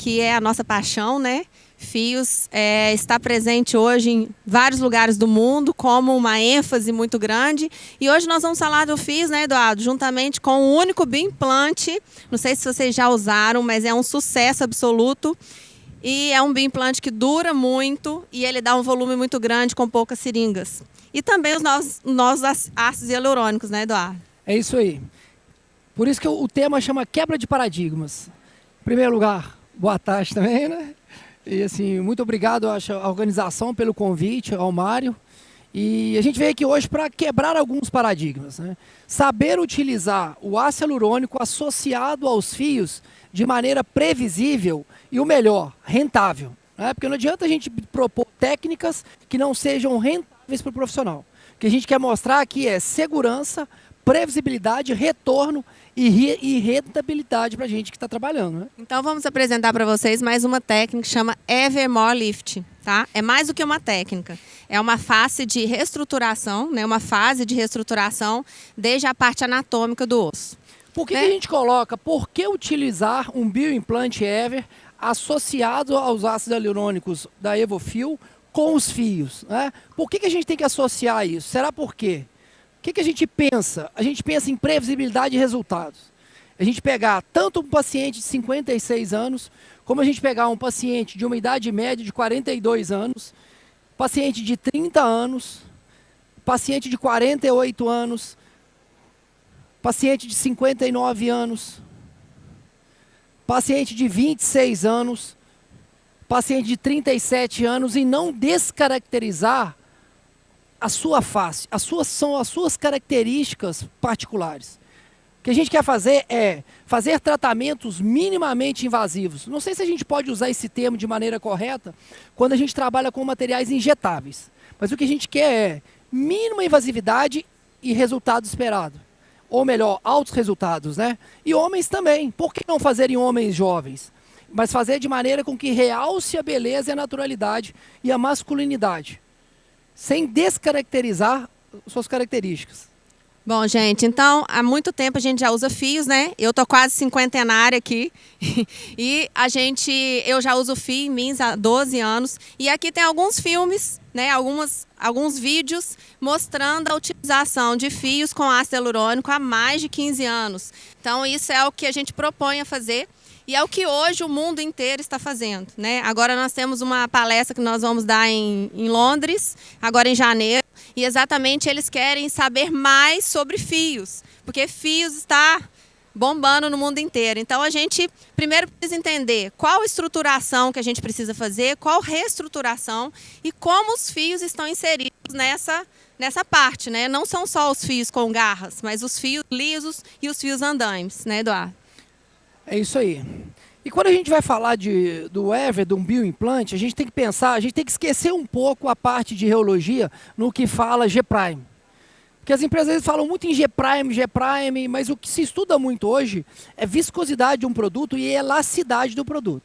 que é a nossa paixão, né? Fios está presente hoje em vários lugares do mundo como uma ênfase muito grande. E hoje nós vamos falar do Fios, né, Eduardo? Juntamente com o único bioimplante. Não sei se vocês já usaram, mas é um sucesso absoluto. E é um bioimplante que dura muito e ele dá um volume muito grande com poucas seringas. E também os novos ácidos hialurônicos, né, Eduardo? É isso aí. Por isso que o tema chama quebra de paradigmas. Em primeiro lugar, boa tarde também, né? E assim, muito obrigado à organização pelo convite, ao Mário. E a gente veio aqui hoje para quebrar alguns paradigmas, né? Saber utilizar o ácido hialurônico associado aos fios de maneira previsível e o melhor, rentável, né? Porque não adianta a gente propor técnicas que não sejam rentáveis para o profissional. O que a gente quer mostrar aqui é segurança, previsibilidade, retorno e rentabilidade para a gente que está trabalhando, né? Então vamos apresentar para vocês mais uma técnica que chama Evermore Lift, tá? É mais do que uma técnica, é uma fase de reestruturação, né? Uma fase de reestruturação desde a parte anatômica do osso. Por que a gente coloca, por que utilizar um bioimplante Ever associado aos ácidos hialurônicos da Evofil com os fios, né? Por que a gente tem que associar isso? Será por quê? O que a gente pensa? A gente pensa em previsibilidade de resultados. A gente pegar tanto um paciente de 56 anos, como a gente pegar um paciente de uma idade média de 42 anos, paciente de 30 anos, paciente de 48 anos, paciente de 59 anos, paciente de 26 anos, paciente de 37 anos e não descaracterizar a sua face, são as suas características particulares. O que a gente quer fazer é fazer tratamentos minimamente invasivos. Não sei se a gente pode usar esse termo de maneira correta quando a gente trabalha com materiais injetáveis. Mas o que a gente quer é mínima invasividade e resultado esperado. Ou melhor, altos resultados, né? E homens também. Por que não fazer em homens jovens? Mas fazer de maneira com que realce a beleza e a naturalidade e a masculinidade, sem descaracterizar suas características. Bom, gente, então há muito tempo a gente já usa fios, né? Eu tô quase cinquentenária aqui e eu já uso fio em mim há 12 anos. E aqui tem alguns filmes, né? Alguns vídeos mostrando a utilização de fios com ácido hialurônico há mais de 15 anos. Então isso é o que a gente propõe a fazer. E é o que hoje o mundo inteiro está fazendo, né? Agora nós temos uma palestra que nós vamos dar em Londres, agora em janeiro, e exatamente eles querem saber mais sobre fios, porque fios está bombando no mundo inteiro. Então a gente primeiro precisa entender qual estruturação que a gente precisa fazer, qual reestruturação e como os fios estão inseridos nessa parte, né? Não são só os fios com garras, mas os fios lisos e os fios andaimes, né, Eduardo? É isso aí. E quando a gente vai falar do Ever, de um bioimplante, a gente tem que pensar, a gente tem que esquecer um pouco a parte de reologia no que fala G-Prime. Porque as empresas às vezes falam muito em G-Prime, mas o que se estuda muito hoje é viscosidade de um produto e elasticidade do produto.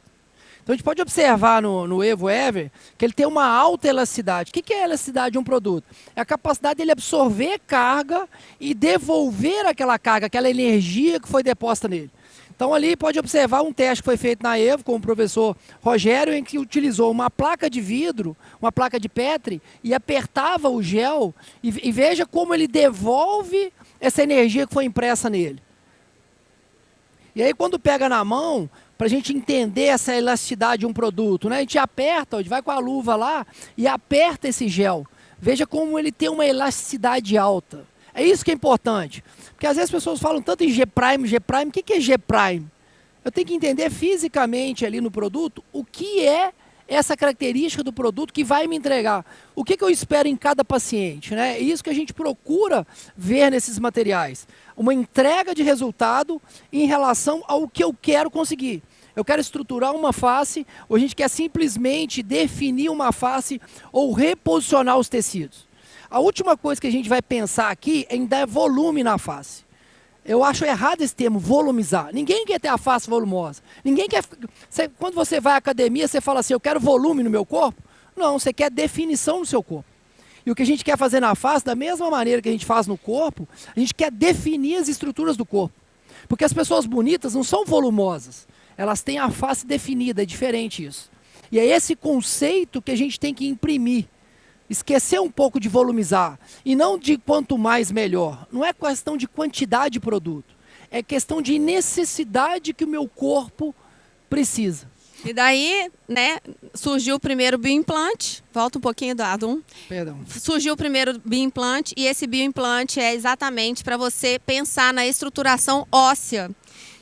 Então a gente pode observar no Evo Ever que ele tem uma alta elasticidade. O que é a elasticidade de um produto? É a capacidade dele absorver carga e devolver aquela carga, aquela energia que foi deposta nele. Então ali pode observar um teste que foi feito na Evo com o professor Rogério, em que utilizou uma placa de vidro, uma placa de Petri, e apertava o gel e veja como ele devolve essa energia que foi impressa nele. E aí quando pega na mão, para a gente entender essa elasticidade de um produto, né? A gente aperta, a gente vai com a luva lá e aperta esse gel. Veja como ele tem uma elasticidade alta. É isso que é importante. Porque às vezes as pessoas falam tanto em G-Prime. O que é G-Prime? Eu tenho que entender fisicamente ali no produto o que é essa característica do produto que vai me entregar. O que eu espero em cada paciente, né? É isso que a gente procura ver nesses materiais. Uma entrega de resultado em relação ao que eu quero conseguir. Eu quero estruturar uma face, ou a gente quer simplesmente definir uma face ou reposicionar os tecidos. A última coisa que a gente vai pensar aqui é em dar volume na face. Eu acho errado esse termo, volumizar. Ninguém quer ter a face volumosa. Ninguém quer... Quando você vai à academia, você fala assim, eu quero volume no meu corpo. Não, você quer definição no seu corpo. E o que a gente quer fazer na face, da mesma maneira que a gente faz no corpo, a gente quer definir as estruturas do corpo. Porque as pessoas bonitas não são volumosas. Elas têm a face definida, é diferente isso. E é esse conceito que a gente tem que imprimir. Esquecer um pouco de volumizar. E não de quanto mais melhor. Não é questão de quantidade de produto. É questão de necessidade que o meu corpo precisa. E daí, né, surgiu o primeiro bioimplante. Volta um pouquinho, Eduardo. Perdão. Surgiu o primeiro bioimplante e esse bioimplante é exatamente para você pensar na estruturação óssea.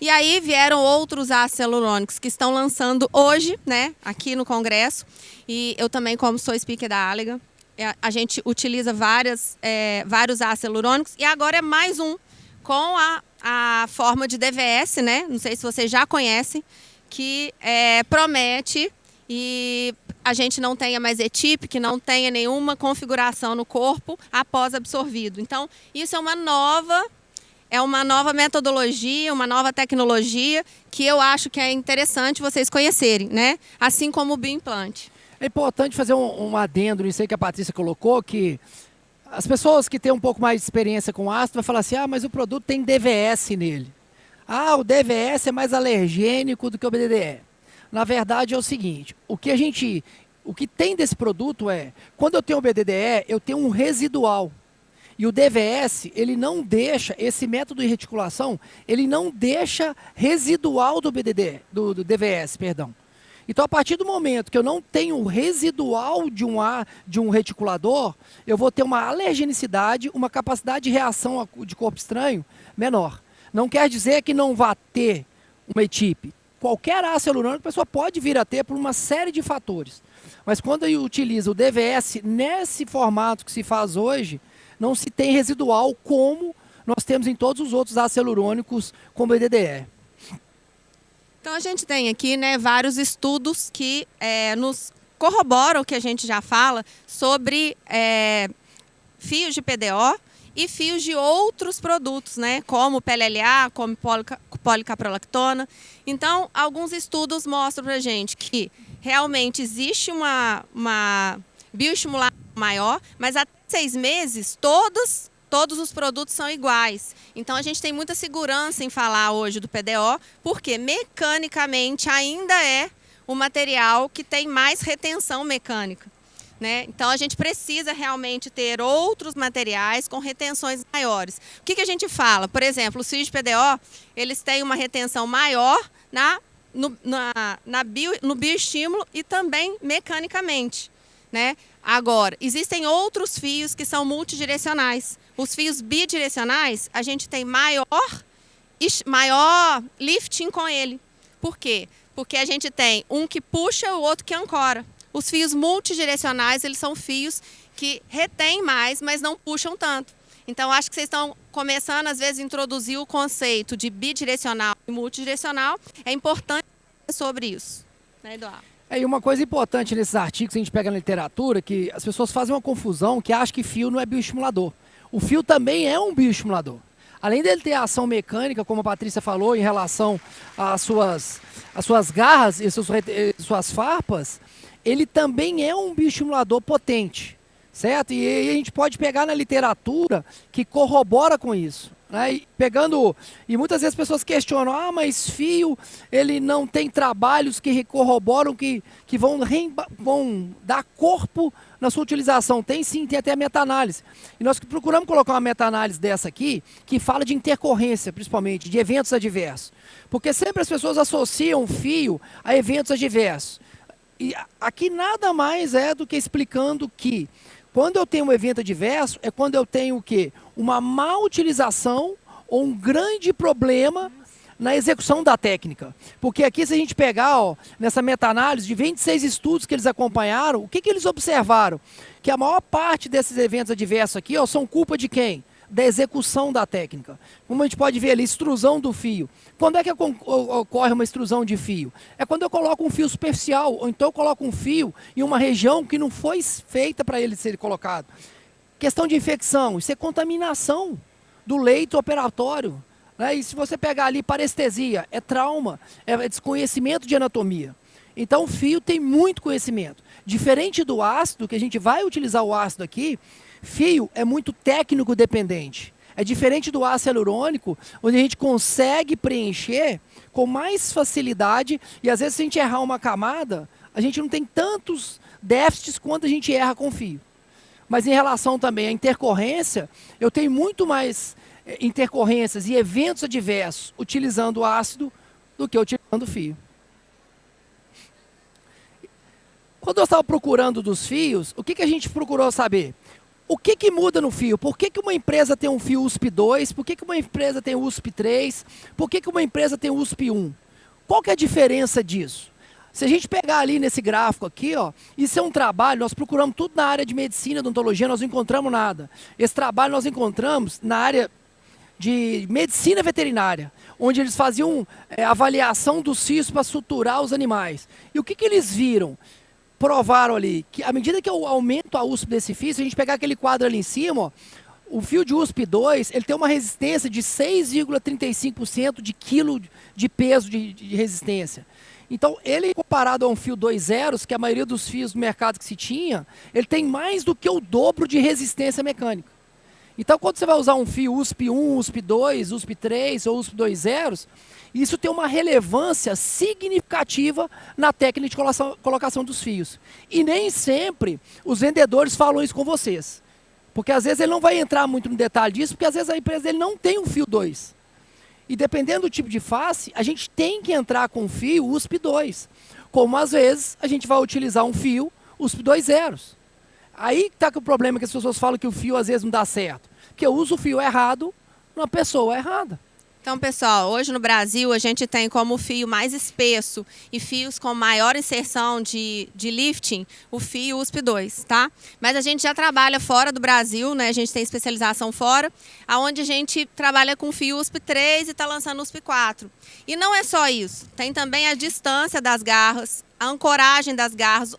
E aí vieram outros ácidos hialurônicos que estão lançando hoje, né, aqui no Congresso. E eu também, como sou speaker da Allega, a gente utiliza vários ácidos hialurônicos. E agora é mais um com a forma de DVS, né? Não sei se vocês já conhecem, que promete e a gente não tenha mais ETIP, que não tenha nenhuma configuração no corpo após absorvido. Então, isso é uma nova metodologia, uma nova tecnologia que eu acho que é interessante vocês conhecerem, né? Assim como o bioimplante. É importante fazer um adendo nisso aí que a Patrícia colocou, que as pessoas que têm um pouco mais de experiência com ácido vão falar assim, mas o produto tem DVS nele. O DVS é mais alergênico do que o BDDE. Na verdade é o seguinte, o que tem desse produto quando eu tenho o BDDE, eu tenho um residual. E o DVS, ele não deixa, esse método de reticulação, ele não deixa residual do BDDE, do DVS, perdão. Então, a partir do momento que eu não tenho residual de um reticulador, eu vou ter uma alergenicidade, uma capacidade de reação de corpo estranho menor. Não quer dizer que não vá ter uma ETIP. Qualquer ácido hialurônico a pessoa pode vir a ter por uma série de fatores. Mas quando eu utilizo o DVS nesse formato que se faz hoje, não se tem residual como nós temos em todos os outros ácidos hialurônicos com BDDE. Então a gente tem aqui, né, vários estudos que nos corroboram o que a gente já fala sobre fios de PDO e fios de outros produtos, né, como PLLA, como policaprolactona. Então, alguns estudos mostram para a gente que realmente existe uma bioestimulação maior, mas até 6 meses todos os produtos são iguais. Então, a gente tem muita segurança em falar hoje do PDO, porque mecanicamente ainda é o material que tem mais retenção mecânica, né? Então, a gente precisa realmente ter outros materiais com retenções maiores. O que a gente fala? Por exemplo, os fios de PDO, eles têm uma retenção maior no bioestímulo e também mecanicamente, né? Agora, existem outros fios que são multidirecionais. Os fios bidirecionais, a gente tem maior lifting com ele. Por quê? Porque a gente tem um que puxa, o outro que ancora. Os fios multidirecionais, eles são fios que retêm mais, mas não puxam tanto. Então, acho que vocês estão começando, às vezes, a introduzir o conceito de bidirecional e multidirecional. É importante saber sobre isso, né, Eduardo? E uma coisa importante nesses artigos que a gente pega na literatura, que as pessoas fazem uma confusão, que acham que fio não é bioestimulador. O fio também é um bioestimulador. Além dele ter ação mecânica, como a Patrícia falou, em relação às suas garras e suas farpas, ele também é um bioestimulador potente, certo? E aí a gente pode pegar na literatura que corrobora com isso. Né? E muitas vezes as pessoas questionam, mas fio, ele não tem trabalhos que corroboram, que vão dar corpo na sua utilização. Tem sim, tem até a meta-análise. E nós procuramos colocar uma meta-análise dessa aqui, que fala de intercorrência, principalmente, de eventos adversos. Porque sempre as pessoas associam fio a eventos adversos. E aqui nada mais é do que explicando que quando eu tenho um evento adverso, é quando eu tenho o quê? Uma má utilização ou um grande problema na execução da técnica. Porque aqui, se a gente pegar, nessa meta-análise de 26 estudos que eles acompanharam, o que eles observaram? Que a maior parte desses eventos adversos aqui são culpa de quem? Da execução da técnica. Como a gente pode ver ali, extrusão do fio. Quando é que ocorre uma extrusão de fio? É quando eu coloco um fio superficial, ou então eu coloco um fio em uma região que não foi feita para ele ser colocado. Questão de infecção, isso é contaminação do leito operatório. Né? E se você pegar ali parestesia, é trauma, é desconhecimento de anatomia. Então o fio tem muito conhecimento. Diferente do ácido, que a gente vai utilizar o ácido aqui, fio é muito técnico dependente. É diferente do ácido hialurônico, onde a gente consegue preencher com mais facilidade e às vezes se a gente errar uma camada, a gente não tem tantos déficits quanto a gente erra com fio. Mas em relação também à intercorrência, eu tenho muito mais intercorrências e eventos adversos utilizando o ácido do que utilizando o fio. Quando eu estava procurando dos fios, o que a gente procurou saber? O que muda no fio? Por que uma empresa tem um fio USP 2? Por que uma empresa tem USP 3? Por que uma empresa tem USP 1? Qual que é a diferença disso? Se a gente pegar ali nesse gráfico aqui, ó, isso é um trabalho, nós procuramos tudo na área de medicina, odontologia, nós não encontramos nada. Esse trabalho nós encontramos na área de medicina veterinária, onde eles faziam avaliação dos fios para suturar os animais. E o que eles viram? Provaram ali que à medida que eu aumento a USP desse fio, se a gente pegar aquele quadro ali em cima, ó, o fio de USP 2, ele tem uma resistência de 6,35% de quilo de peso de resistência. Então, ele comparado a um fio 2.0, que a maioria dos fios do mercado que se tinha, ele tem mais do que o dobro de resistência mecânica. Então, quando você vai usar um fio USP 1, USP 2, USP 3 ou USP 2.0, isso tem uma relevância significativa na técnica de colocação dos fios. E nem sempre os vendedores falam isso com vocês. Porque às vezes ele não vai entrar muito no detalhe disso, porque às vezes a empresa dele não tem um fio 2. E dependendo do tipo de face, a gente tem que entrar com um fio USP 2. Como às vezes a gente vai utilizar um fio USP 2.0. Aí está que o problema é que as pessoas falam que o fio às vezes não dá certo. Porque eu uso o fio errado numa pessoa errada. Então, pessoal, hoje no Brasil a gente tem como fio mais espesso e fios com maior inserção de lifting o fio USP 2, tá? Mas a gente já trabalha fora do Brasil, né? A gente tem especialização fora, onde a gente trabalha com fio USP 3 e está lançando USP 4. E não é só isso, tem também a distância das garras, a ancoragem das garras,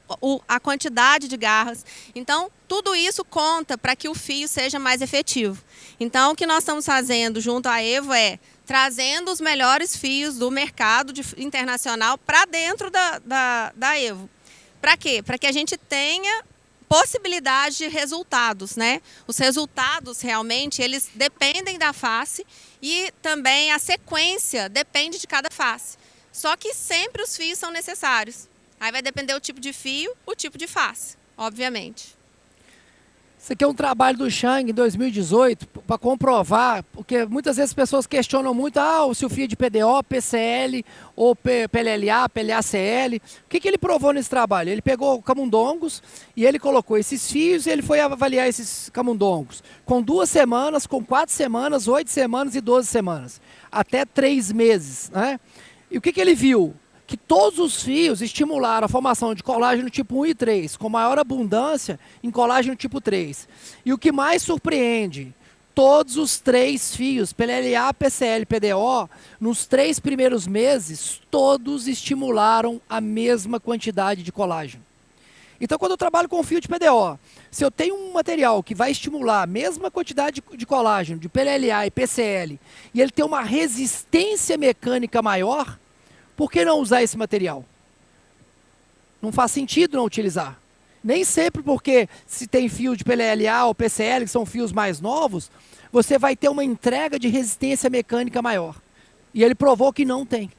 a quantidade de garras. Então, tudo isso conta para que o fio seja mais efetivo. Então, o que nós estamos fazendo junto à Evo é trazendo os melhores fios do mercado internacional para dentro da Evo. Para quê? Para que a gente tenha possibilidade de resultados, né? Os resultados, realmente, eles dependem da face e também a sequência depende de cada face. Só que sempre os fios são necessários. Aí vai depender do tipo de fio, o tipo de face, obviamente. Isso aqui é um trabalho do Chang em 2018 para comprovar, porque muitas vezes as pessoas questionam muito se o fio é de PDO, PCL ou PLLA, PLACL. O que ele provou nesse trabalho? Ele pegou camundongos e ele colocou esses fios e ele foi avaliar esses camundongos com 2 semanas, com 4 semanas, 8 semanas e 12 semanas, até 3 meses, né? E o que ele viu? Que todos os fios estimularam a formação de colágeno tipo 1 e 3, com maior abundância em colágeno tipo 3. E o que mais surpreende, todos os 3 fios, PLLA, PCL e PDO, nos 3 primeiros meses, todos estimularam a mesma quantidade de colágeno. Então, quando eu trabalho com fio de PDO, se eu tenho um material que vai estimular a mesma quantidade de colágeno, de PLLA e PCL, e ele tem uma resistência mecânica maior, por que não usar esse material? Não faz sentido não utilizar. Nem sempre porque se tem fio de PLLA ou PCL, que são fios mais novos, você vai ter uma entrega de resistência mecânica maior. E ele provou que não tem.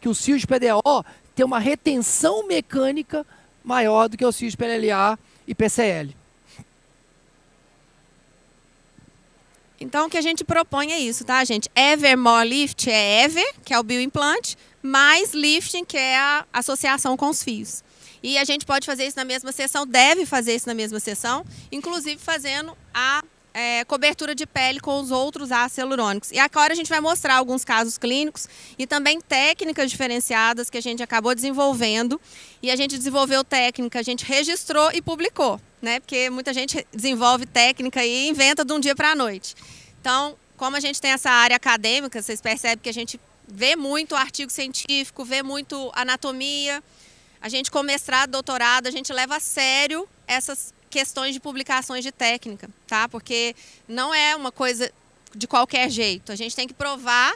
Que os fios de PDO têm uma retenção mecânica maior do que os fios de PLLA e PCL. Então, o que a gente propõe é isso, tá, gente? Ever More Lift é Ever, que é o bioimplante, mais lifting, que é a associação com os fios. E a gente pode fazer isso na mesma sessão, deve fazer isso na mesma sessão, inclusive fazendo a cobertura de pele com os outros ácidos hialurônicos. E agora a gente vai mostrar alguns casos clínicos e também técnicas diferenciadas que a gente acabou desenvolvendo. E a gente desenvolveu técnica, a gente registrou e publicou, né? Porque muita gente desenvolve técnica e inventa de um dia para a noite. Então, como a gente tem essa área acadêmica, vocês percebem que a gente vê muito artigo científico, vê muito anatomia. A gente com mestrado, doutorado, a gente leva a sério essas questões de publicações de técnica, tá? Porque não é uma coisa de qualquer jeito. A gente tem que provar,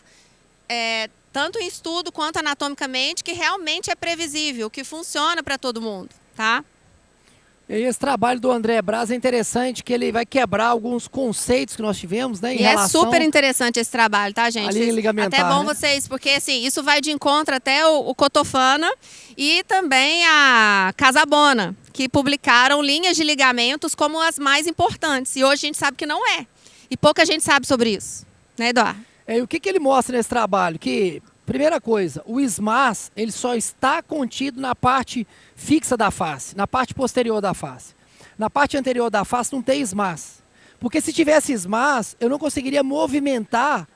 tanto em estudo quanto anatomicamente, que realmente é previsível, que funciona para todo mundo, tá? E aí esse trabalho do André Braz é interessante, que ele vai quebrar alguns conceitos que nós tivemos, né? Em relação é super interessante esse trabalho, tá, gente? à linha ligamentar, até bom né? vocês, porque assim, isso vai de encontro até o Cotofana e também a Casabona, que publicaram linhas de ligamentos como as mais importantes. E hoje a gente sabe que não é. E pouca gente sabe sobre isso, né, Eduardo? E o que ele mostra nesse trabalho? Que, primeira coisa, o SMAS, ele só está contido na parte fixa da face, na parte posterior da face. Na parte anterior da face não tem SMAS. Porque se tivesse SMAS, eu não conseguiria movimentar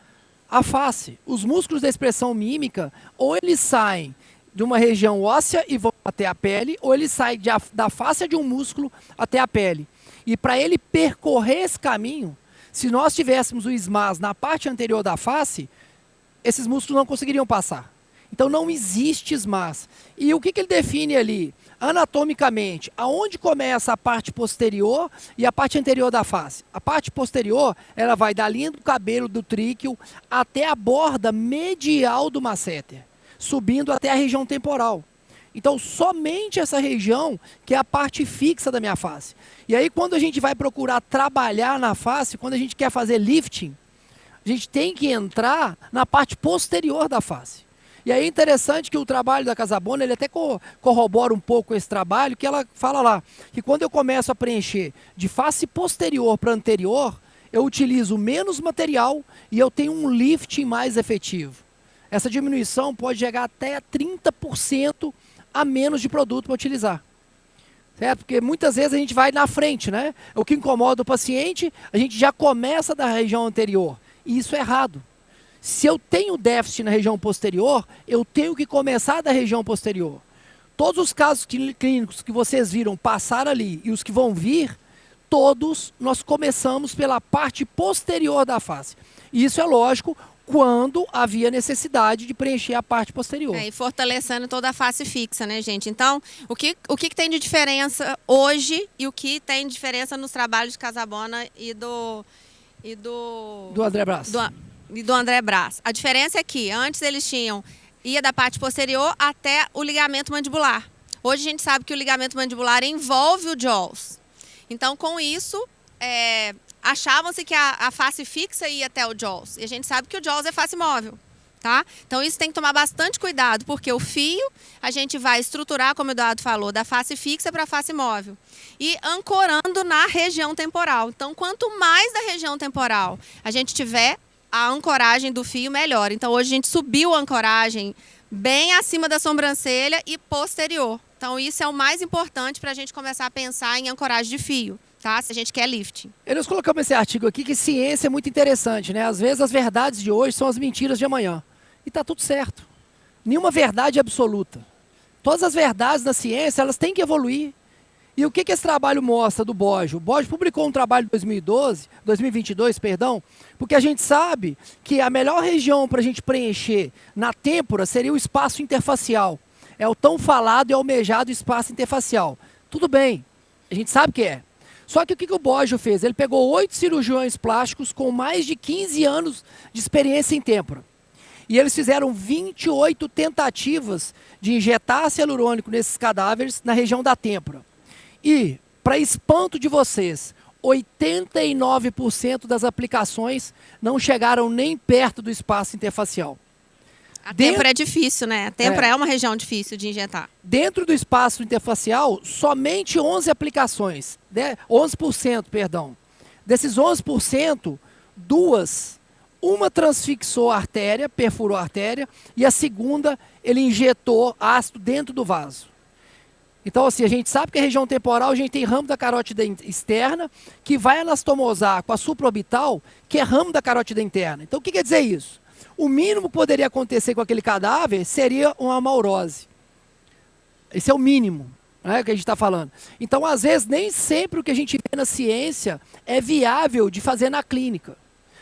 a face. Os músculos da expressão mímica, ou eles saem de uma região óssea e vão até a pele, ou eles saem da face de um músculo até a pele. E para ele percorrer esse caminho, se nós tivéssemos o SMAS na parte anterior da face, esses músculos não conseguiriam passar. Então não existe SMAS. E o que ele define ali? Anatomicamente, aonde começa a parte posterior e a parte anterior da face? A parte posterior, ela vai da linha do cabelo do tríqueo até a borda medial do masseter, subindo até a região temporal. Então, somente essa região que é a parte fixa da minha face. E aí, quando a gente vai procurar trabalhar na face, quando a gente quer fazer lifting, a gente tem que entrar na parte posterior da face. E aí é interessante que o trabalho da Casabona, ele até corrobora um pouco esse trabalho, que ela fala lá, que quando eu começo a preencher de face posterior para anterior, eu utilizo menos material e eu tenho um lifting mais efetivo. Essa diminuição pode chegar até 30% a menos de produto para utilizar. Certo? Porque muitas vezes a gente vai na frente, né? O que incomoda o paciente, a gente já começa da região anterior. E isso é errado. Se eu tenho déficit na região posterior, eu tenho que começar da região posterior. Todos os casos clínicos que vocês viram passar ali e os que vão vir, todos nós começamos pela parte posterior da face. E isso é lógico quando havia necessidade de preencher a parte posterior. E fortalecendo toda a face fixa, né, gente? Então, o que tem de diferença hoje e o que tem de diferença nos trabalhos de Casabona e do André Braz. Do André Braz. A diferença é que antes eles ia da parte posterior até o ligamento mandibular. Hoje a gente sabe que o ligamento mandibular envolve o jaws. Então, com isso, achavam-se que a face fixa ia até o jaws. E a gente sabe que o jaws é face móvel. Tá? Então isso tem que tomar bastante cuidado, porque o fio a gente vai estruturar, como o Eduardo falou, da face fixa para a face móvel. E ancorando na região temporal. Então quanto mais da região temporal a gente tiver a ancoragem do fio, melhor. Então hoje a gente subiu a ancoragem bem acima da sobrancelha e posterior. Então isso é o mais importante para a gente começar a pensar em ancoragem de fio. Tá? Se a gente quer lifting. Nós colocamos esse artigo aqui que ciência é muito interessante, né? Às vezes as verdades de hoje são as mentiras de amanhã. E está tudo certo. Nenhuma verdade absoluta. Todas as verdades da ciência, elas têm que evoluir. E o que esse trabalho mostra do Boggio? O Boggio publicou um trabalho em 2022, porque a gente sabe que a melhor região para a gente preencher na têmpora seria o espaço interfacial. É o tão falado e almejado espaço interfacial. Tudo bem, a gente sabe que é. Só que o que o Boggio fez? Ele pegou 8 cirurgiões plásticos com mais de 15 anos de experiência em têmpora. E eles fizeram 28 tentativas de injetar ácido hialurônico nesses cadáveres na região da têmpora. E, para espanto de vocês, 89% das aplicações não chegaram nem perto do espaço interfacial. A têmpora é difícil, né? A têmpora é uma região difícil de injetar. Dentro do espaço interfacial, somente 11 aplicações, 11%, perdão. Desses 11%, uma transfixou a artéria, perfurou a artéria, e a segunda, ele injetou ácido dentro do vaso. Então, assim, a gente sabe que a região temporal, a gente tem ramo da carótida externa, que vai anastomosar com a supraorbital, que é ramo da carótida interna. Então, o que quer dizer isso? O mínimo que poderia acontecer com aquele cadáver seria uma amaurose. Esse é o mínimo, né, que a gente está falando. Então, às vezes, nem sempre o que a gente vê na ciência é viável de fazer na clínica.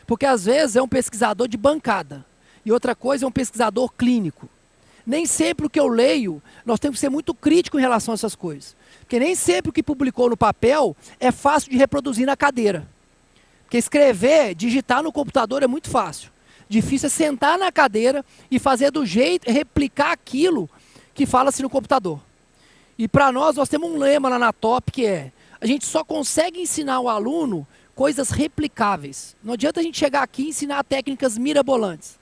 Porque às vezes é um pesquisador de bancada e outra coisa é um pesquisador clínico. Nem sempre o que eu leio, nós temos que ser muito críticos em relação a essas coisas. Porque nem sempre o que publicou no papel é fácil de reproduzir na cadeira. Porque escrever, digitar no computador é muito fácil. Difícil é sentar na cadeira e fazer do jeito, replicar aquilo que fala-se no computador. E para nós temos um lema lá na TOP que é: a gente só consegue ensinar o aluno coisas replicáveis. Não adianta a gente chegar aqui e ensinar técnicas mirabolantes.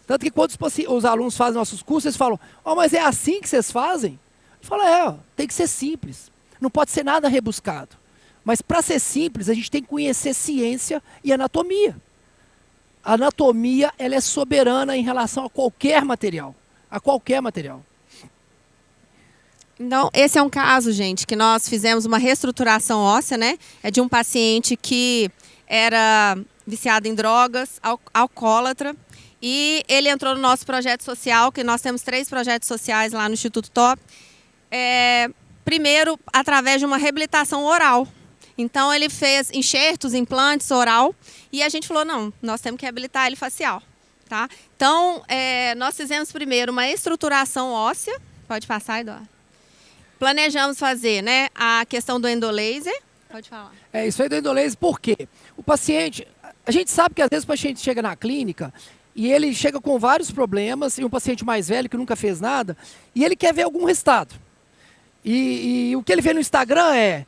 Tanto que quando os alunos fazem nossos cursos, eles falam: oh, mas é assim que vocês fazem? Eu falo: tem que ser simples. Não pode ser nada rebuscado. Mas para ser simples, a gente tem que conhecer ciência e anatomia. A anatomia, ela é soberana em relação a qualquer material. A qualquer material. Então, esse é um caso, gente, que nós fizemos uma reestruturação óssea, né? É de um paciente que era viciado em drogas, alcoólatra, e ele entrou no nosso projeto social, que nós temos 3 projetos sociais lá no Instituto TOP. Primeiro, através de uma reabilitação oral. Então, ele fez enxertos, implantes oral, e a gente falou: não, nós temos que reabilitar ele facial. Tá? Então, nós fizemos primeiro uma estruturação óssea. Pode passar, Eduardo. Planejamos fazer, né, a questão do endolaser. Pode falar. Isso aí do endolaser, por quê? O paciente, a gente sabe que às vezes o paciente chega na clínica e ele chega com vários problemas, e um paciente mais velho que nunca fez nada, e ele quer ver algum resultado. E o que ele vê no Instagram é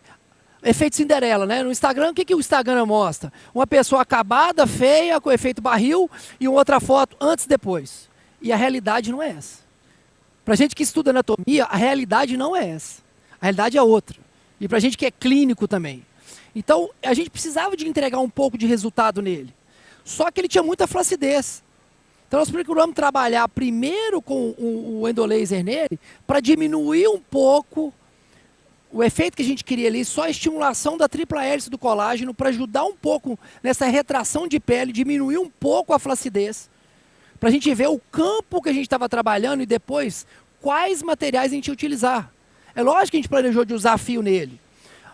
efeito Cinderela, né? No Instagram, o que o Instagram mostra? Uma pessoa acabada, feia, com efeito barril, e outra foto antes e depois. E a realidade não é essa. Para a gente que estuda anatomia, a realidade não é essa. A realidade é outra. E para a gente que é clínico também. Então, a gente precisava de entregar um pouco de resultado nele. Só que ele tinha muita flacidez. Então, nós procuramos trabalhar primeiro com o endolaser nele para diminuir um pouco o efeito que a gente queria ali, só a estimulação da tripla hélice do colágeno para ajudar um pouco nessa retração de pele, diminuir um pouco a flacidez. Para a gente ver o campo que a gente estava trabalhando e depois quais materiais a gente ia utilizar. É lógico que a gente planejou de usar fio nele.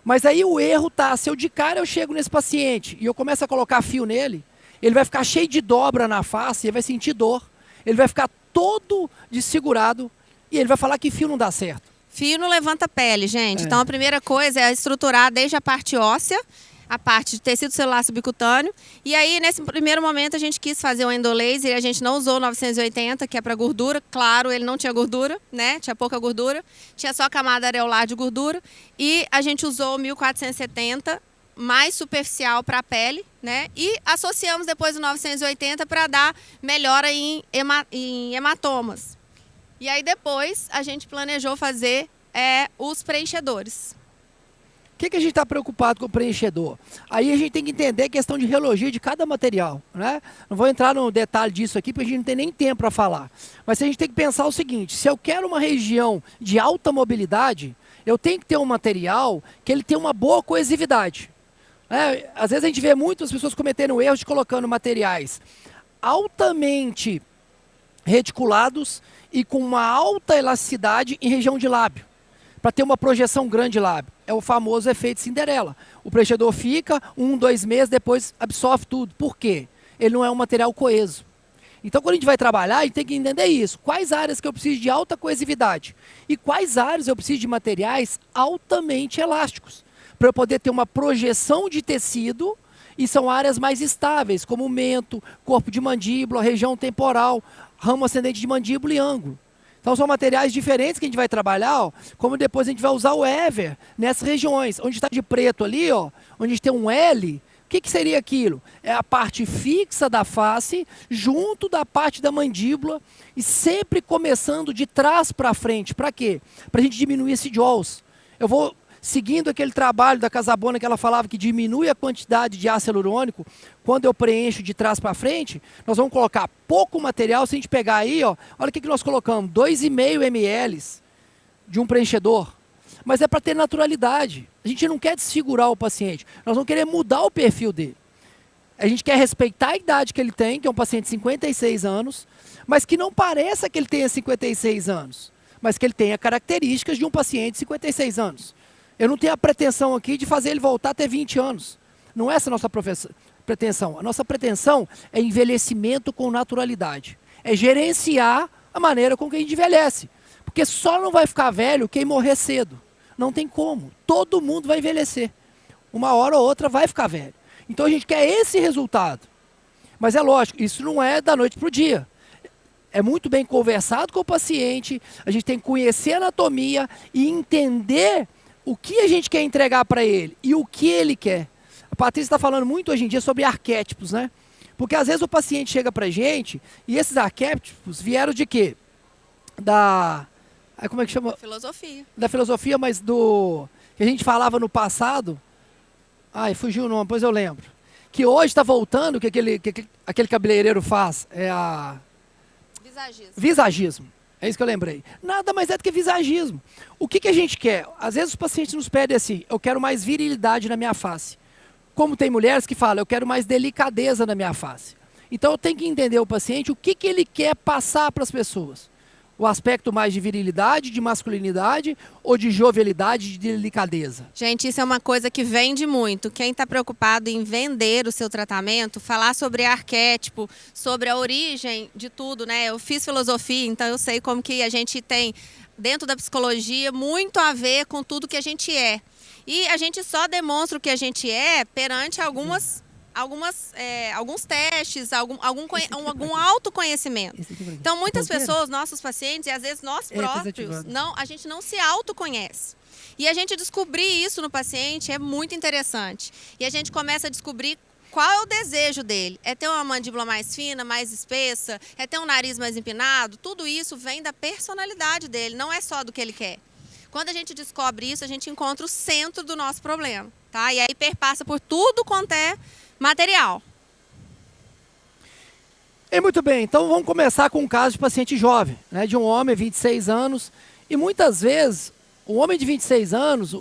Mas aí o erro tá, se eu de cara eu chego nesse paciente e eu começo a colocar fio nele, ele vai ficar cheio de dobra na face, ele vai sentir dor, ele vai ficar todo desfigurado e ele vai falar que fio não dá certo. Fio não levanta pele, gente. Então a primeira coisa é estruturar desde a parte óssea, a parte de tecido celular subcutâneo. E aí, nesse primeiro momento, a gente quis fazer o endolaser e a gente não usou o 980, que é para gordura. Claro, ele não tinha gordura, né? Tinha pouca gordura. Tinha só a camada areolar de gordura. E a gente usou o 1470, mais superficial para a pele, né? E associamos depois o 980 para dar melhora em hematomas. E aí, depois, a gente planejou fazer os preenchedores. O que a gente está preocupado com o preenchedor? Aí a gente tem que entender a questão de reologia de cada material, né? Não vou entrar no detalhe disso aqui, porque a gente não tem nem tempo para falar. Mas a gente tem que pensar o seguinte: se eu quero uma região de alta mobilidade, eu tenho que ter um material que ele tenha uma boa coesividade. Às vezes a gente vê muitas pessoas cometendo erros de colocando materiais altamente reticulados e com uma alta elasticidade em região de lábio, para ter uma projeção grande de lábio. É o famoso efeito Cinderela. O preenchedor fica 1-2 meses, depois absorve tudo. Por quê? Ele não é um material coeso. Então, quando a gente vai trabalhar, a gente tem que entender isso. Quais áreas que eu preciso de alta coesividade? E quais áreas eu preciso de materiais altamente elásticos? Para eu poder ter uma projeção de tecido, e são áreas mais estáveis, como o mento, corpo de mandíbula, região temporal, ramo ascendente de mandíbula e ângulo. Então são materiais diferentes que a gente vai trabalhar, como depois a gente vai usar o Ever nessas regiões. Onde está de preto ali, onde a gente tem um L, o que seria aquilo? É a parte fixa da face, junto da parte da mandíbula, e sempre começando de trás para frente. Para quê? Para a gente diminuir esse jaws. Eu vou seguindo aquele trabalho da Casabona que ela falava que diminui a quantidade de ácido hialurônico. Quando eu preencho de trás para frente, nós vamos colocar pouco material. Se a gente pegar aí, olha o que nós colocamos, 2,5 ml de um preenchedor. Mas é para ter naturalidade. A gente não quer desfigurar o paciente, nós não queremos mudar o perfil dele. A gente quer respeitar a idade que ele tem, que é um paciente de 56 anos, mas que não pareça que ele tenha 56 anos, mas que ele tenha características de um paciente de 56 anos. Eu não tenho a pretensão aqui de fazer ele voltar a ter 20 anos. Não é essa a nossa pretensão. A nossa pretensão é envelhecimento com naturalidade. É gerenciar a maneira com que a gente envelhece. Porque só não vai ficar velho quem morrer cedo. Não tem como. Todo mundo vai envelhecer. Uma hora ou outra vai ficar velho. Então a gente quer esse resultado. Mas é lógico, isso não é da noite para o dia. é muito bem conversado com o paciente, a gente tem que conhecer a anatomia e entender o que a gente quer entregar para ele e o que ele quer. A Patrícia está falando muito hoje em dia sobre arquétipos, né? Porque às vezes o paciente chega para a gente e esses arquétipos vieram de quê? Como é que chama? Filosofia. Da filosofia, mas do que a gente falava no passado. Ai, fugiu o nome, pois eu lembro. Que hoje está voltando, o que aquele cabeleireiro faz? É a... Visagismo. Visagismo. É isso que eu lembrei. Nada mais é do que visagismo. O que a gente quer? Às vezes os pacientes nos pedem assim, eu quero mais virilidade na minha face. Como tem mulheres que falam, eu quero mais delicadeza na minha face. Então eu tenho que entender o paciente, o que ele quer passar para as pessoas. O aspecto mais de virilidade, de masculinidade ou de jovialidade, de delicadeza? Gente, isso é uma coisa que vende muito. Quem está preocupado em vender o seu tratamento, falar sobre arquétipo, sobre a origem de tudo, né? Eu fiz filosofia, então eu sei como que a gente tem, dentro da psicologia, muito a ver com tudo que a gente é. E a gente só demonstra o que a gente é perante alguns testes, algum autoconhecimento. Então, muitas pessoas, nossos pacientes, e às vezes nós próprios, a gente não se autoconhece. E a gente descobrir isso no paciente é muito interessante. E a gente começa a descobrir qual é o desejo dele. É ter uma mandíbula mais fina, mais espessa, é ter um nariz mais empinado. Tudo isso vem da personalidade dele, não é só do que ele quer. Quando a gente descobre isso, a gente encontra o centro do nosso problema, tá? E aí perpassa por tudo quanto é material. Muito bem, então vamos começar com um caso de paciente jovem, né, de um homem de 26 anos. E muitas vezes, o homem de 26 anos,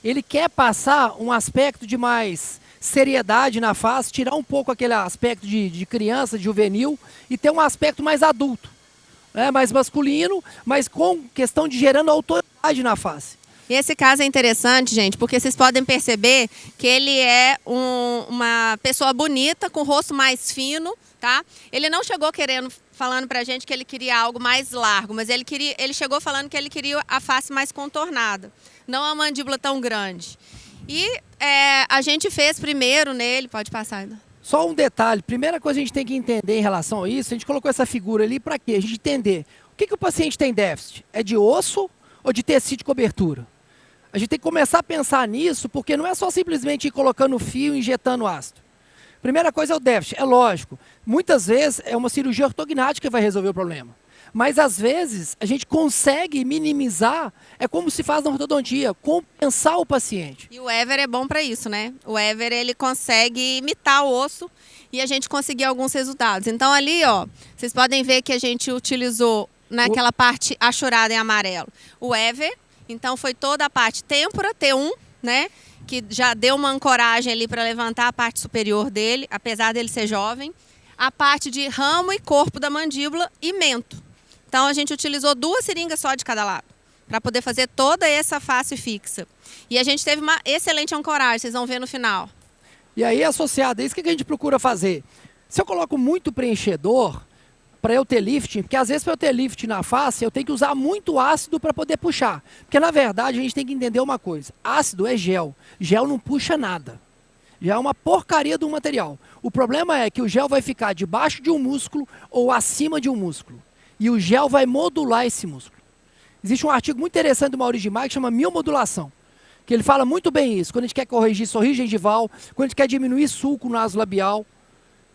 ele quer passar um aspecto de mais seriedade na face, tirar um pouco aquele aspecto de criança, de juvenil, e ter um aspecto mais adulto, né, mais masculino, mas com questão de gerando autoridade na face. E esse caso é interessante, gente, porque vocês podem perceber que ele é uma pessoa bonita, com o rosto mais fino, tá? Ele não chegou falando pra gente que ele queria algo mais largo, mas ele chegou falando que ele queria a face mais contornada, não a mandíbula tão grande. E a gente fez primeiro nele, pode passar ainda. Só um detalhe, primeira coisa que a gente tem que entender em relação a isso, a gente colocou essa figura ali para quê? A gente entender o que o paciente tem déficit, é de osso ou de tecido de cobertura? A gente tem que começar a pensar nisso, porque não é só simplesmente ir colocando fio e injetando ácido. Primeira coisa é o déficit, é lógico. Muitas vezes é uma cirurgia ortognática que vai resolver o problema. Mas às vezes a gente consegue minimizar, é como se faz na ortodontia, compensar o paciente. E o Ever é bom para isso, né? O Ever, ele consegue imitar o osso e a gente conseguir alguns resultados. Então ali, ó, vocês podem ver que a gente utilizou naquela parte achurada em amarelo o Ever. Então foi toda a parte têmpora, T1, né? Que já deu uma ancoragem ali para levantar a parte superior dele, apesar dele ser jovem. A parte de ramo e corpo da mandíbula e mento. Então a gente utilizou 2 seringas só de cada lado, para poder fazer toda essa face fixa. E a gente teve uma excelente ancoragem, vocês vão ver no final. E aí, associado a isso, o que a gente procura fazer? Se eu coloco muito preenchedor, para eu ter lifting, porque às vezes para eu ter lifting na face, eu tenho que usar muito ácido para poder puxar. Porque na verdade a gente tem que entender uma coisa, ácido é gel, gel não puxa nada. Já é uma porcaria do material. O problema é que o gel vai ficar debaixo de um músculo ou acima de um músculo. E o gel vai modular esse músculo. Existe um artigo muito interessante do Maurício de Maia que chama miomodulação, que ele fala muito bem isso, quando a gente quer corrigir sorriso gengival, quando a gente quer diminuir sulco nasolabial.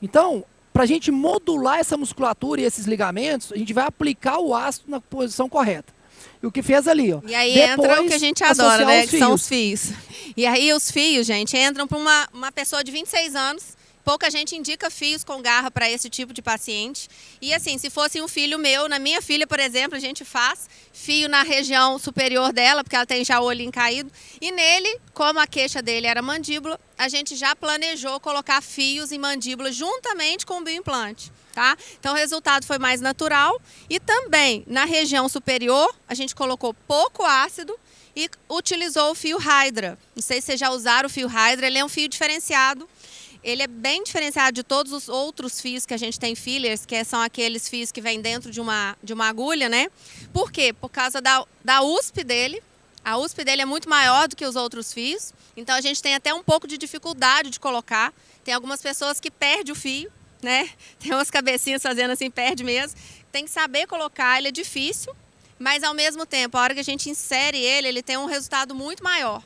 Então, para a gente modular essa musculatura e esses ligamentos, a gente vai aplicar o ácido na posição correta. E o que fez ali, ó. E aí entra o que a gente adora, né? Que são os fios. E aí os fios, gente, entram para uma pessoa de 26 anos. Pouca gente indica fios com garra para esse tipo de paciente. E assim, se fosse um filho meu, na minha filha, por exemplo, a gente faz fio na região superior dela, porque ela tem já o olhinho caído. E nele, como a queixa dele era mandíbula, a gente já planejou colocar fios em mandíbula juntamente com o bioimplante, tá? Então o resultado foi mais natural. E também, na região superior, a gente colocou pouco ácido e utilizou o fio Hydra. Não sei se vocês já usaram o fio Hydra, ele é um fio diferenciado. Ele é bem diferenciado de todos os outros fios que a gente tem fillers, que são aqueles fios que vêm dentro de uma agulha, né? Por quê? Por causa da USP dele. A USP dele é muito maior do que os outros fios, então a gente tem até um pouco de dificuldade de colocar. Tem algumas pessoas que perdem o fio né? Tem umas cabecinhas fazendo assim, perde mesmo. Tem que saber colocar, ele é difícil, mas ao mesmo tempo, a hora que a gente insere ele tem um resultado muito maior.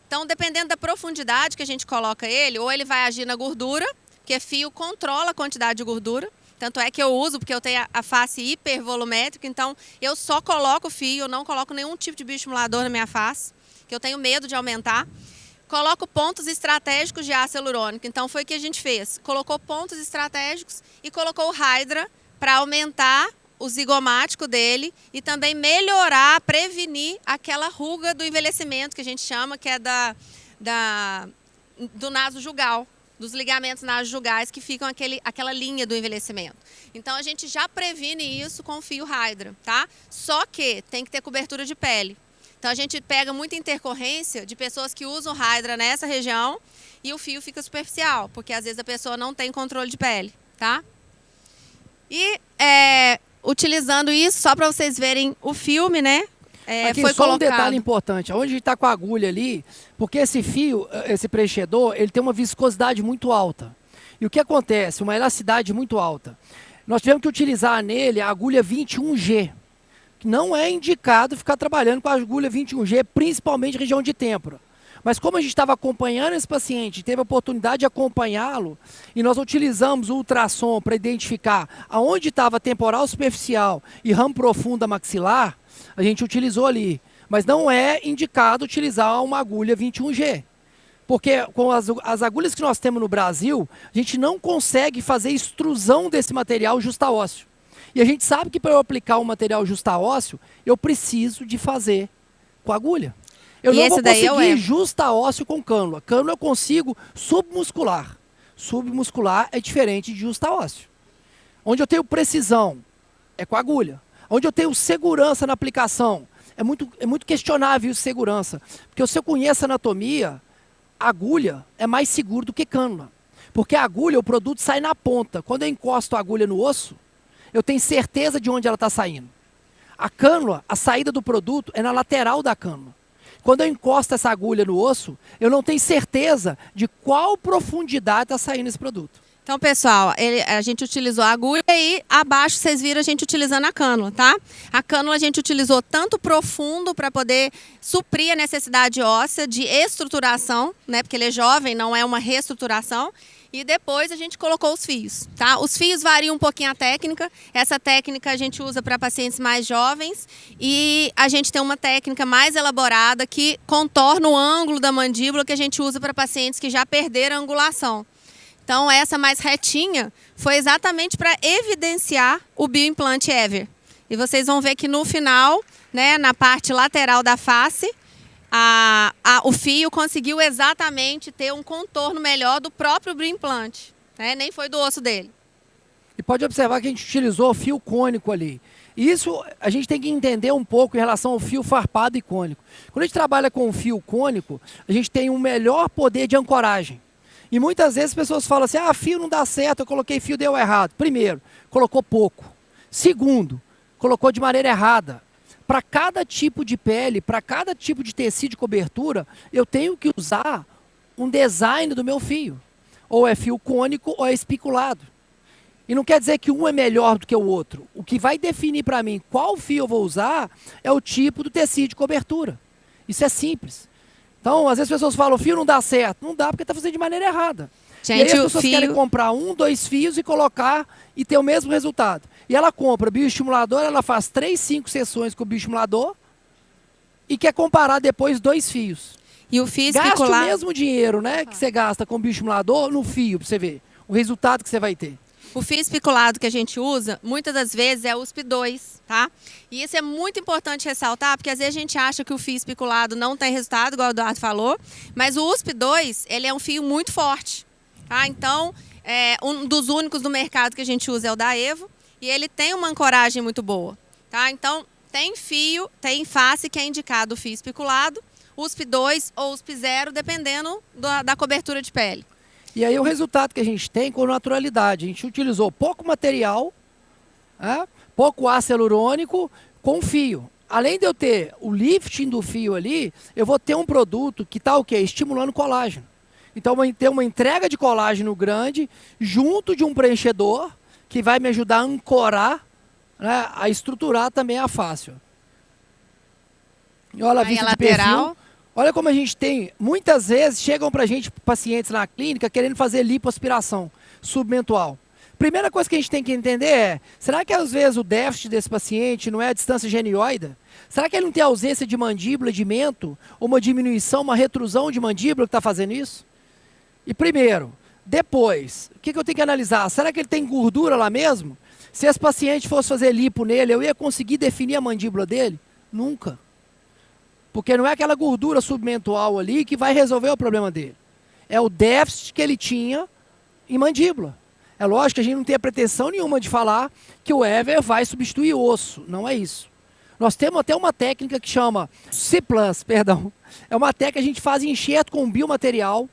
Então, dependendo da profundidade que a gente coloca ele, ou ele vai agir na gordura, porque fio controla a quantidade de gordura. Tanto é que eu uso, porque eu tenho a face hipervolumétrica, então eu só coloco fio, eu não coloco nenhum tipo de bioestimulador na minha face, que eu tenho medo de aumentar. Coloco pontos estratégicos de ácido hialurônico, então foi o que a gente fez. Colocou pontos estratégicos e colocou o Hydra para aumentar o zigomático dele e também melhorar, prevenir aquela ruga do envelhecimento, que a gente chama, que é do naso jugal, dos ligamentos nasojugais que ficam aquela linha do envelhecimento. Então a gente já previne isso com o fio Hydra, tá? Só que tem que ter cobertura de pele. Então a gente pega muita intercorrência de pessoas que usam Hydra nessa região e o fio fica superficial, porque às vezes a pessoa não tem controle de pele, tá? E utilizando isso, só para vocês verem o filme, né? Aqui, foi só colocado. um detalhe importante, onde a gente está com a agulha ali, porque esse fio, esse preenchedor, ele tem uma viscosidade muito alta. E o que acontece? Uma elasticidade muito alta. Nós tivemos que utilizar nele a agulha 21G, que não é indicado ficar trabalhando com a agulha 21G, principalmente região de têmpora. Mas como a gente estava acompanhando esse paciente, teve a oportunidade de acompanhá-lo, e nós utilizamos o ultrassom para identificar aonde estava temporal superficial e ramo profundo maxilar, a gente utilizou ali. Mas não é indicado utilizar uma agulha 21G. Porque com as agulhas que nós temos no Brasil, a gente não consegue fazer extrusão desse material justa-ósseo. E a gente sabe que para eu aplicar um material justa-ósseo, eu preciso de fazer com agulha. Eu não vou conseguir justa-ósseo com cânula. Cânula eu consigo submuscular. Submuscular é diferente de justa-ósseo. Onde eu tenho precisão é com agulha. Onde eu tenho segurança na aplicação, é muito questionável isso, segurança. Porque se eu conheço a anatomia, a agulha é mais seguro do que cânula. Porque a agulha, o produto sai na ponta. Quando eu encosto a agulha no osso, eu tenho certeza de onde ela está saindo. A cânula, a saída do produto é na lateral da cânula. Quando eu encosto essa agulha no osso, eu não tenho certeza de qual profundidade está saindo esse produto. Então, pessoal, a gente utilizou a agulha e abaixo vocês viram a gente utilizando a cânula, tá? A cânula a gente utilizou tanto profundo para poder suprir a necessidade óssea de estruturação, né? Porque ele é jovem, não é uma reestruturação. E depois a gente colocou os fios, tá? Os fios variam um pouquinho a técnica. Essa técnica a gente usa para pacientes mais jovens e a gente tem uma técnica mais elaborada que contorna o ângulo da mandíbula que a gente usa para pacientes que já perderam a angulação. Então, essa mais retinha foi exatamente para evidenciar o bioimplante Ever. E vocês vão ver que no final, né, na parte lateral da face, o fio conseguiu exatamente ter um contorno melhor do próprio bioimplante, né? Nem foi do osso dele. E pode observar que a gente utilizou fio cônico ali. Isso a gente tem que entender um pouco em relação ao fio farpado e cônico. Quando a gente trabalha com o fio cônico, a gente tem um melhor poder de ancoragem. E muitas vezes as pessoas falam assim, fio não dá certo, eu coloquei fio, deu errado. Primeiro, colocou pouco. Segundo, colocou de maneira errada. Para cada tipo de pele, para cada tipo de tecido de cobertura, eu tenho que usar um design do meu fio. Ou é fio cônico ou é espiculado. E não quer dizer que um é melhor do que o outro. O que vai definir para mim qual fio eu vou usar é o tipo do tecido de cobertura. Isso é simples. Então, às vezes as pessoas falam, o fio não dá certo. Não dá porque está fazendo de maneira errada. Gente, e aí as pessoas querem comprar 1, 2 fios e colocar e ter o mesmo resultado. E ela compra bioestimulador, ela faz 3, 5 sessões com o bioestimulador e quer comparar depois 2 fios. E o fio especular... Gasta o mesmo dinheiro, né, que você gasta com o bioestimulador no fio, para você ver o resultado que você vai ter. O fio especulado que a gente usa, muitas das vezes, é o USP2, tá? E isso é muito importante ressaltar, porque às vezes a gente acha que o fio especulado não tem resultado, igual o Eduardo falou, mas o USP2, ele é um fio muito forte, tá? Então, um dos únicos do mercado que a gente usa é o da Evo, e ele tem uma ancoragem muito boa, tá? Então, tem fio, tem face que é indicado o fio especulado, USP2 ou USP0, dependendo da cobertura de pele. E aí o resultado que a gente tem com naturalidade. A gente utilizou pouco material, pouco ácido hialurônico com fio. Além de eu ter o lifting do fio ali, eu vou ter um produto que está o quê? Estimulando colágeno. Então, ter uma entrega de colágeno grande junto de um preenchedor que vai me ajudar a ancorar, né, a estruturar também a face. E olha a vista de perfil. Olha como a gente tem, muitas vezes chegam pra gente pacientes na clínica querendo fazer lipoaspiração submentual. Primeira coisa que a gente tem que entender é, será que às vezes o déficit desse paciente não é a distância genioide? Será que ele não tem ausência de mandíbula, de mento, ou uma diminuição, uma retrusão de mandíbula que está fazendo isso? E primeiro, depois, o que eu tenho que analisar? Será que ele tem gordura lá mesmo? Se esse paciente fosse fazer lipo nele, eu ia conseguir definir a mandíbula dele? Nunca. Porque não é aquela gordura submentual ali que vai resolver o problema dele. É o déficit que ele tinha em mandíbula. É lógico que a gente não tem a pretensão nenhuma de falar que o Ever vai substituir osso. Não é isso. Nós temos até uma técnica que chama C+, perdão. É uma técnica que a gente faz enxerto com biomaterial,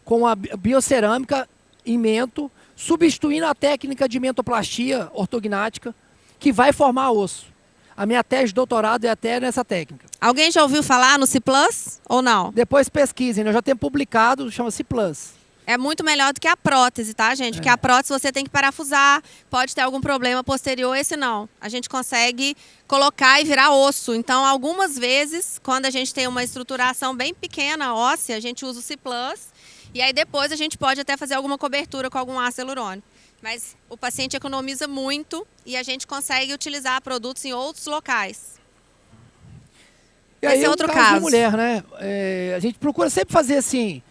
com a biocerâmica em mento, substituindo a técnica de mentoplastia ortognática, que vai formar osso. A minha tese de doutorado é até nessa técnica. Alguém já ouviu falar no C+ ou não? Depois pesquisem, nós já temos publicado, chama C+. É muito melhor do que a prótese, tá, gente? Porque a prótese você tem que parafusar, pode ter algum problema posterior, esse não. A gente consegue colocar e virar osso. Então, algumas vezes, quando a gente tem uma estruturação bem pequena, óssea, a gente usa o C+, e aí depois a gente pode até fazer alguma cobertura com algum ácido hialurônico. Mas o paciente economiza muito e a gente consegue utilizar produtos em outros locais. E aí, esse é outro caso. De mulher, né? A gente procura sempre fazer assim,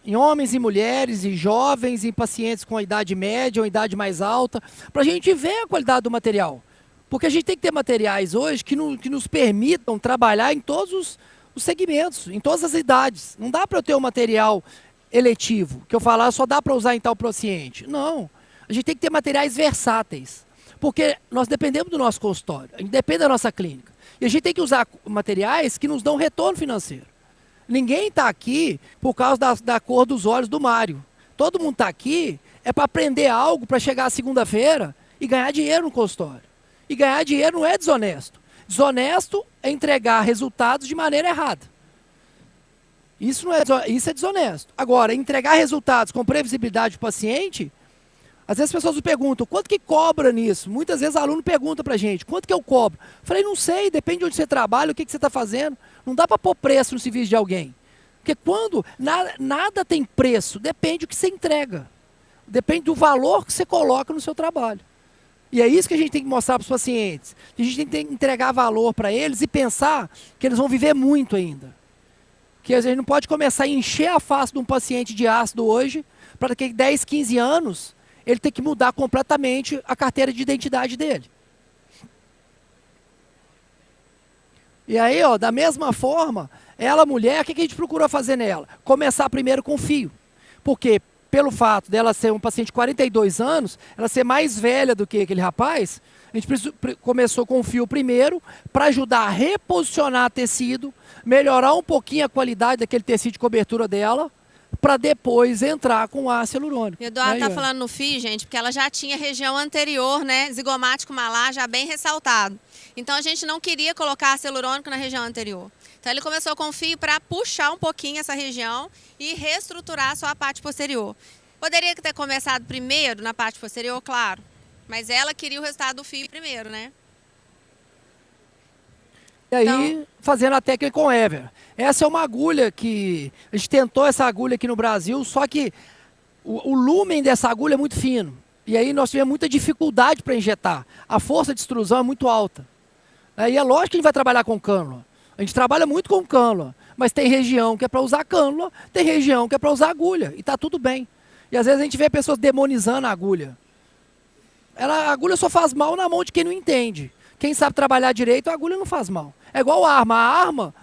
em homens e mulheres, em jovens, em pacientes com a idade média ou idade mais alta, para a gente ver a qualidade do material. Porque a gente tem que ter materiais hoje que nos permitam trabalhar em todos os segmentos, em todas as idades. Não dá para eu ter um material eletivo, que eu falar só dá para usar em tal paciente. Não. A gente tem que ter materiais versáteis, porque nós dependemos do nosso consultório, a gente depende da nossa clínica. E a gente tem que usar materiais que nos dão retorno financeiro. Ninguém está aqui por causa da cor dos olhos do Mário. Todo mundo está aqui para aprender algo para chegar segunda-feira e ganhar dinheiro no consultório. E ganhar dinheiro não é desonesto. Desonesto é entregar resultados de maneira errada. Isso é desonesto. Agora, entregar resultados com previsibilidade do paciente, às vezes as pessoas me perguntam, quanto que cobra nisso? Muitas vezes aluno pergunta pra gente, quanto que eu cobro? Eu falei, não sei, depende de onde você trabalha, o que você está fazendo. Não dá para pôr preço no serviço de alguém. Porque quando nada tem preço, depende do que você entrega. Depende do valor que você coloca no seu trabalho. E é isso que a gente tem que mostrar para os pacientes. A gente tem que entregar valor para eles e pensar que eles vão viver muito ainda. Que a gente não pode começar a encher a face de um paciente de ácido hoje, para daqui a 10, 15 anos, ele ter que mudar completamente a carteira de identidade dele. E aí, ó, da mesma forma, ela, mulher, o que a gente procurou fazer nela? Começar primeiro com fio. Porque, pelo fato dela ser um paciente de 42 anos, ela ser mais velha do que aquele rapaz, a gente começou com o fio primeiro, para ajudar a reposicionar tecido, melhorar um pouquinho a qualidade daquele tecido de cobertura dela, para depois entrar com ácido hialurônico. O Eduardo está falando no fio, gente, porque ela já tinha região anterior, né, zigomático malar, já bem ressaltado. Então a gente não queria colocar ácido hialurônico na região anterior. Então ele começou com fio para puxar um pouquinho essa região e reestruturar a sua parte posterior. Poderia ter começado primeiro na parte posterior, claro, mas ela queria o resultado do fio primeiro, né? E aí, fazendo a técnica com Ever. Essa é uma agulha que... A gente tentou essa agulha aqui no Brasil, só que o lumen dessa agulha é muito fino. E aí nós tivemos muita dificuldade para injetar. A força de extrusão é muito alta. E é lógico que a gente vai trabalhar com cânula. A gente trabalha muito com cânula, mas tem região que é para usar cânula, tem região que é para usar agulha, e está tudo bem. E às vezes a gente vê pessoas demonizando a agulha. A agulha só faz mal na mão de quem não entende. Quem sabe trabalhar direito, a agulha não faz mal. É igual a arma.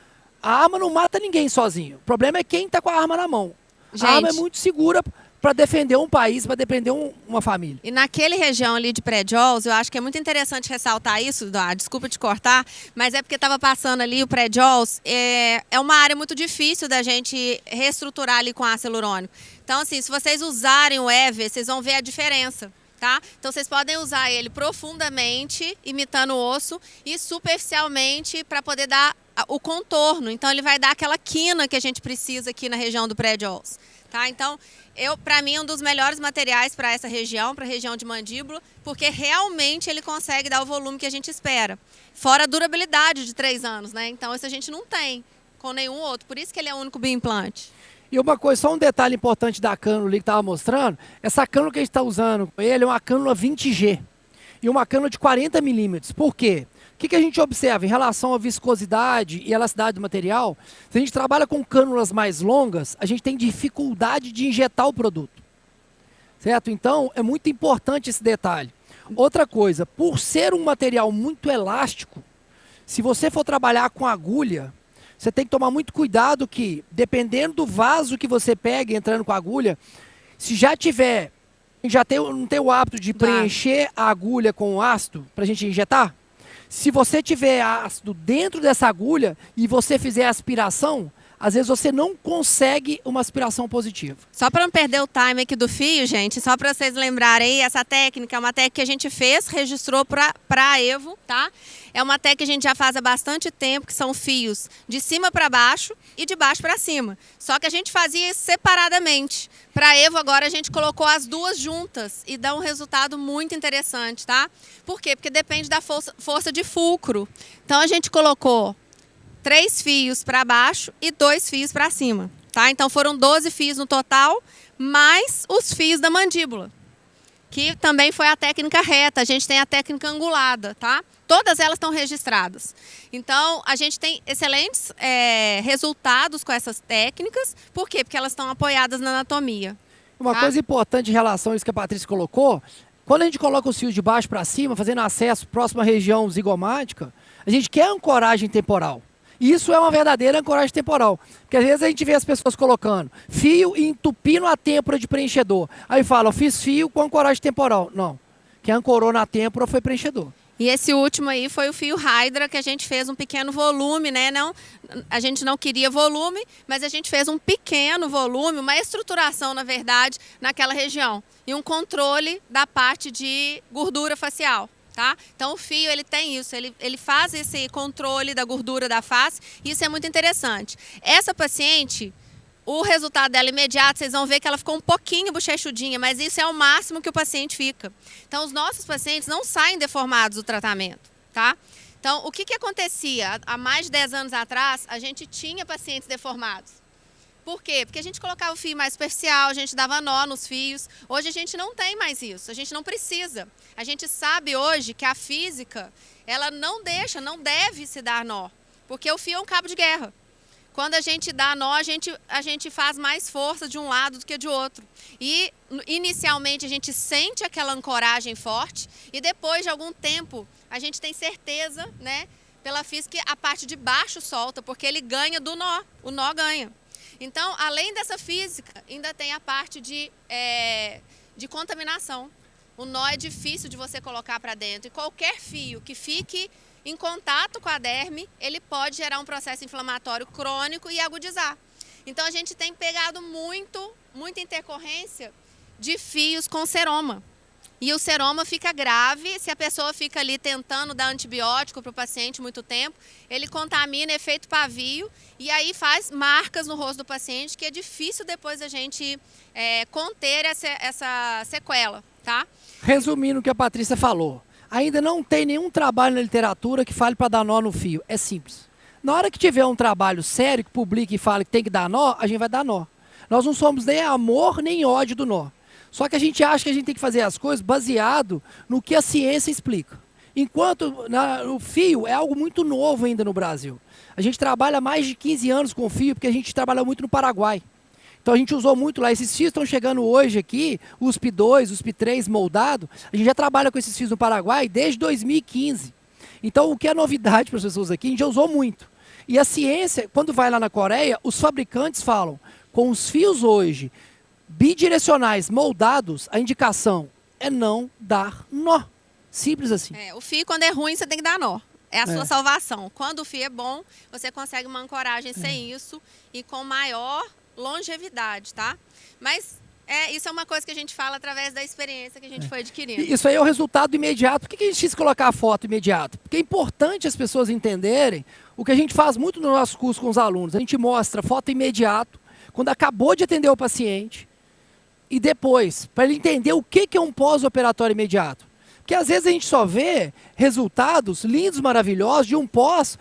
A arma não mata ninguém sozinho. O problema é quem está com a arma na mão. Gente, a arma é muito segura para defender um país, para defender uma família. E naquele região ali de pré-JAWS, eu acho que é muito interessante ressaltar isso, desculpa te cortar, mas é porque estava passando ali o pré-JAWS, é uma área muito difícil da gente reestruturar ali com ácido hialurônico. Então, assim, se vocês usarem o EVE, vocês vão ver a diferença. Tá? Então vocês podem usar ele profundamente, imitando o osso, e superficialmente para poder dar o contorno. Então ele vai dar aquela quina que a gente precisa aqui na região do pré-JAWS. Tá? Então, para mim, é um dos melhores materiais para essa região, para a região de mandíbula, porque realmente ele consegue dar o volume que a gente espera. Fora a durabilidade de 3 anos, né? Então, isso a gente não tem com nenhum outro. Por isso que ele é o único bioimplante. E uma coisa, só um detalhe importante da cânula ali que estava mostrando, essa cânula que a gente está usando, ele é uma cânula 20G e uma cânula de 40 milímetros. Por quê? O que a gente observa em relação à viscosidade e elasticidade do material? Se a gente trabalha com cânulas mais longas, a gente tem dificuldade de injetar o produto. Certo? Então, é muito importante esse detalhe. Outra coisa, por ser um material muito elástico, se você for trabalhar com agulha, você tem que tomar muito cuidado que, dependendo do vaso que você pega entrando com a agulha, se já tiver, não tem o hábito de preencher a agulha com ácido para a gente injetar? Se você tiver ácido dentro dessa agulha e você fizer a aspiração, às vezes você não consegue uma aspiração positiva. Só para não perder o time aqui do fio, gente, só para vocês lembrarem aí, essa técnica é uma técnica que a gente fez, registrou para a Evo, tá? É uma técnica que a gente já faz há bastante tempo, que são fios de cima para baixo e de baixo para cima. Só que a gente fazia isso separadamente. Para a Evo agora a gente colocou as duas juntas e dá um resultado muito interessante, tá? Por quê? Porque depende da força de fulcro. Então a gente colocou 3 fios para baixo e 2 fios para cima, tá? Então foram 12 fios no total, mais os fios da mandíbula, que também foi a técnica reta. A gente tem a técnica angulada, tá? Todas elas estão registradas. Então, a gente tem excelentes resultados com essas técnicas. Por quê? Porque elas estão apoiadas na anatomia. Uma coisa importante em relação a isso que a Patrícia colocou, quando a gente coloca os fios de baixo para cima, fazendo acesso próximo à região zigomática, a gente quer ancoragem temporal. Isso é uma verdadeira ancoragem temporal. Porque às vezes a gente vê as pessoas colocando fio e entupindo a têmpora de preenchedor. Aí fala, eu fiz fio com ancoragem temporal. Não. Quem ancorou na têmpora foi preenchedor. E esse último aí foi o fio Hydra, que a gente fez um pequeno volume, né? Não, a gente não queria volume, mas a gente fez um pequeno volume, uma estruturação, na verdade, naquela região. E um controle da parte de gordura facial. Tá? Então o fio ele tem isso, ele faz esse controle da gordura da face e isso é muito interessante. Essa paciente, o resultado dela imediato, vocês vão ver que ela ficou um pouquinho bochechudinha, mas isso é o máximo que o paciente fica. Então os nossos pacientes não saem deformados do tratamento, tá? Então o que acontecia? Há mais de 10 anos atrás, a gente tinha pacientes deformados. Por quê? Porque a gente colocava o fio mais superficial, a gente dava nó nos fios. Hoje a gente não tem mais isso, a gente não precisa. A gente sabe hoje que a física, ela não deve se dar nó, porque o fio é um cabo de guerra. Quando a gente dá nó, a gente faz mais força de um lado do que de outro. E inicialmente a gente sente aquela ancoragem forte e depois de algum tempo a gente tem certeza, né, pela física, que a parte de baixo solta, porque ele ganha do nó, o nó ganha. Então, além dessa física, ainda tem a parte de contaminação. O nó é difícil de você colocar para dentro. E qualquer fio que fique em contato com a derme, ele pode gerar um processo inflamatório crônico e agudizar. Então, a gente tem pegado muita intercorrência de fios com seroma. E o seroma fica grave, se a pessoa fica ali tentando dar antibiótico para o paciente muito tempo, ele contamina, efeito pavio, e aí faz marcas no rosto do paciente, que é difícil depois a gente conter essa sequela, tá? Resumindo o que a Patrícia falou, ainda não tem nenhum trabalho na literatura que fale para dar nó no fio, é simples. Na hora que tiver um trabalho sério, que publique e fale que tem que dar nó, a gente vai dar nó. Nós não somos nem amor nem ódio do nó. Só que a gente acha que a gente tem que fazer as coisas baseado no que a ciência explica. Enquanto o fio é algo muito novo ainda no Brasil. A gente trabalha mais de 15 anos com fio, porque a gente trabalha muito no Paraguai. Então a gente usou muito lá. Esses fios estão chegando hoje aqui, o USP2, o USP3 moldado. A gente já trabalha com esses fios no Paraguai desde 2015. Então o que é novidade para as pessoas aqui, a gente já usou muito. E a ciência, quando vai lá na Coreia, os fabricantes falam, com os fios hoje bidirecionais moldados, a indicação é não dar nó. Simples assim. O fio, quando é ruim, você tem que dar nó. É a sua salvação. Quando o fio é bom, você consegue uma ancoragem sem isso e com maior longevidade, tá? Mas isso é uma coisa que a gente fala através da experiência que a gente foi adquirindo. Isso aí é o resultado imediato. Por que a gente quis colocar a foto imediata? Porque é importante as pessoas entenderem o que a gente faz muito no nosso curso com os alunos. A gente mostra foto imediato, quando acabou de atender o paciente, e depois, para ele entender o que é um pós-operatório imediato. Porque às vezes a gente só vê resultados lindos, maravilhosos de um pós.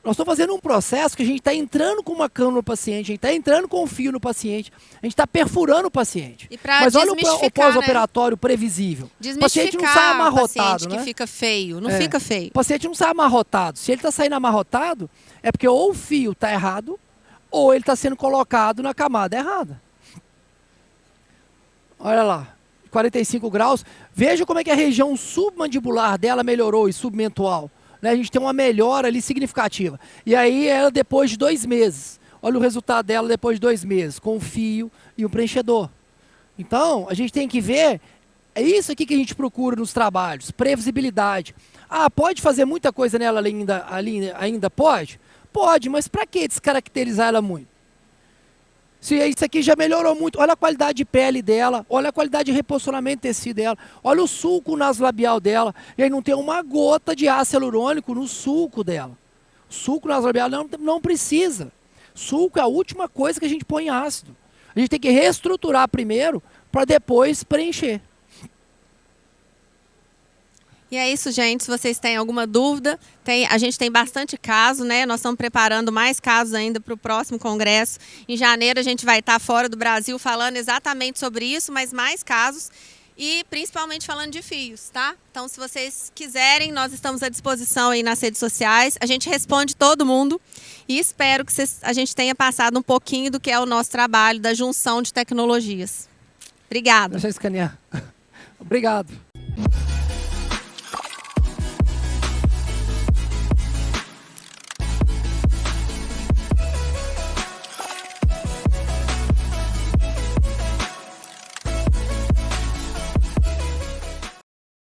Nós estamos fazendo um processo que a gente está entrando com uma cânula no paciente, a gente está entrando com um fio no paciente, a gente está perfurando o paciente. Mas olha o pós-operatório previsível. O paciente não sai amarrotado, né? Que fica feio, não fica feio. O paciente não sai amarrotado. Se ele está saindo amarrotado, é porque ou o fio está errado, ou ele está sendo colocado na camada errada. Olha lá, 45 graus. Veja como é que a região submandibular dela melhorou e submentual. A gente tem uma melhora ali significativa. E aí ela depois de 2 meses. Olha o resultado dela depois de 2 meses, com o fio e o preenchedor. Então, a gente tem que ver, é isso aqui que a gente procura nos trabalhos, previsibilidade. Ah, pode fazer muita coisa nela ainda pode? Pode, mas para que descaracterizar ela muito? Se isso aqui já melhorou muito, olha a qualidade de pele dela, olha a qualidade de reposicionamento de tecido dela, olha o sulco nasolabial dela, e aí não tem uma gota de ácido hialurônico no sulco dela. Sulco nasolabial não precisa. Sulco é a última coisa que a gente põe em ácido. A gente tem que reestruturar primeiro para depois preencher. E é isso, gente. Se vocês têm alguma dúvida, a gente tem bastante caso, né? Nós estamos preparando mais casos ainda para o próximo congresso. Em janeiro a gente vai estar fora do Brasil falando exatamente sobre isso, mas mais casos e principalmente falando de fios, tá? Então, se vocês quiserem, nós estamos à disposição aí nas redes sociais. A gente responde todo mundo e espero que a gente tenha passado um pouquinho do que é o nosso trabalho da junção de tecnologias. Obrigada. Deixa eu escanear. Obrigado.